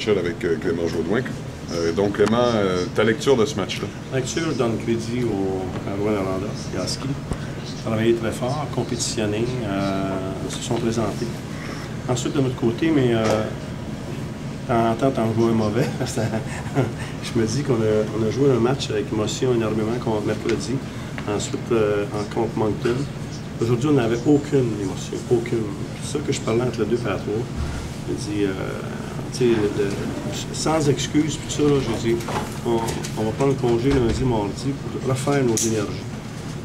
Avec Clément Jaudoin. Donc Clément, ta lecture de ce match-là? Lecture donne crédit à Rouen Aranda, Yaski. Travaillé très fort, compétitionné, se sont présentés. Ensuite, de notre côté, mais en temps t'en joues un mauvais. Je me dis qu'on a joué un match avec émotion énormément contre mercredi. Ensuite, contre Moncton. Aujourd'hui, on n'avait aucune émotion, aucune. C'est ça que je parlais entre le 2 et le 3. Je me dis, sans excuse, puis tout ça, j'ai dit, on va prendre congé lundi, mardi pour refaire nos énergies.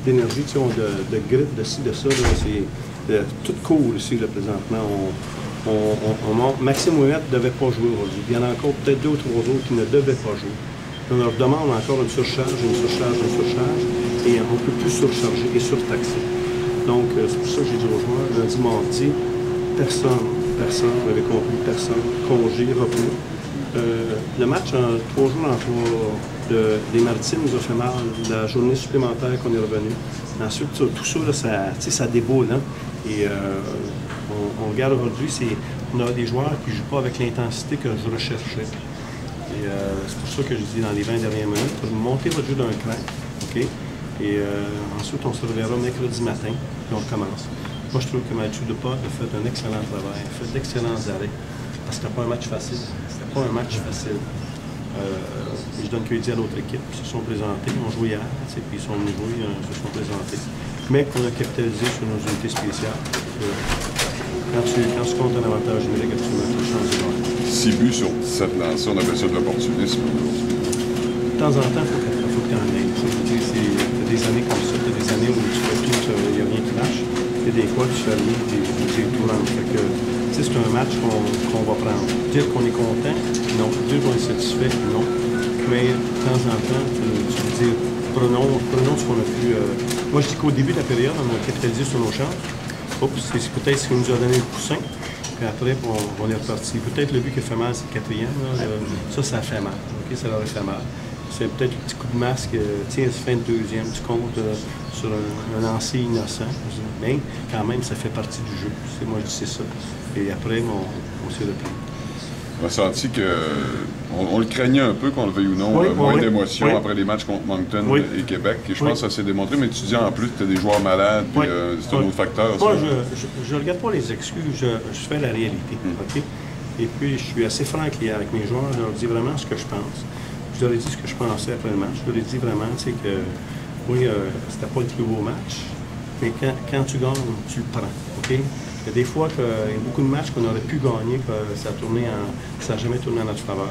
L'énergie, de grippe, de ci, de ça, c'est tout court ici, là, présentement. Maxime Ouellette ne devait pas jouer aujourd'hui. Il y en a encore peut-être 2 ou 3 autres qui ne devaient pas jouer. On leur demande encore une surcharge, et on ne peut plus surcharger et surtaxer. Donc, c'est pour ça que j'ai dit aux joueurs, lundi, mardi, personne, vous avez compris, personne, congé, repos. Le match, 3 jours en des Maritimes nous a fait mal, la journée supplémentaire qu'on est revenu. Ensuite, tout ça, ça déboule. Hein? Et on regarde aujourd'hui, on a des joueurs qui ne jouent pas avec l'intensité que je recherchais. Et c'est pour ça que je dis dans les 20 dernières minutes, montez votre jeu d'un cran, OK? Et ensuite, on se reverra mercredi matin, et on recommence. Moi, je trouve que Mathieu Dupont a fait un excellent travail, a fait d'excellents arrêts. Parce que c'était pas un match facile. C'était pas un match facile. Je donne crédit à l'autre équipe. Ils se sont présentés, ils ont joué hier, puis ils sont venus jouer, ils se sont présentés. Mais qu'on a capitalisé sur nos unités spéciales. Quand tu comptes un avantage numérique, absolument, tu as chance de gagner. 6 buts sur 7 lancés, on appelle ça de l'opportunisme. De temps en temps, il faut que tu en aies. Il y a des années comme ça, il y a des années où tu fais tout, il n'y a rien qui marche. Et des fois, tu fais rien, tu tout rentre. C'est un match qu'on va prendre. Dire qu'on est content, non. Dire qu'on est satisfait, non. Mais de temps en temps, tu veux dire, prenons ce qu'on a pu. Moi, je dis qu'au début de la période, on a capitalisé sur nos chances. C'est peut-être ce qui nous a donné le coussin. Puis après, on est reparti. Peut-être le but qui a fait mal, c'est le 4e. Ça fait mal. Okay? Ça leur a fait mal. C'est peut-être un petit coup de masque. Tiens, c'est fin de 2e. Tu comptes sur un lancer innocent. Mais quand même, ça fait partie du jeu. Moi, je dis c'est ça. Et après, on s'est repris. On a senti qu'on le craignait un peu, qu'on le veuille ou non, moins d'émotion après les matchs contre Moncton et Québec. Et je pense que ça s'est démontré, mais tu dis en plus que tu as des joueurs malades, puis c'est un autre facteur. Moi, je ne regarde pas les excuses, je fais la réalité. Okay? Et puis, je suis assez franc avec mes joueurs, je leur dis vraiment ce que je pense. Je leur ai dit ce que je pensais après le match. Je leur ai dit vraiment que, oui, c'était pas le plus beau match, mais quand tu gagnes, tu le prends. Okay? Il y a des fois qu'il y a beaucoup de matchs qu'on aurait pu gagner, que ça n'a jamais tourné en notre faveur.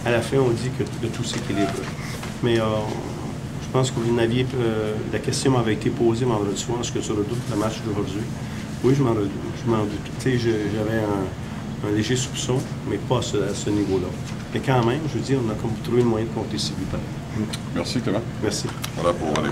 À la fin, on dit que tout s'équilibre. Mais je pense que vous n'aviez la question m'avait été posée vendredi soir, est-ce que tu redoutes le match d'aujourd'hui? Oui, je m'en doute. J'avais un léger soupçon, mais pas à ce niveau-là. Mais quand même, je veux dire, on a comme trouvé le moyen de compter 6 buts. Merci Clément. Merci. Voilà pour aller.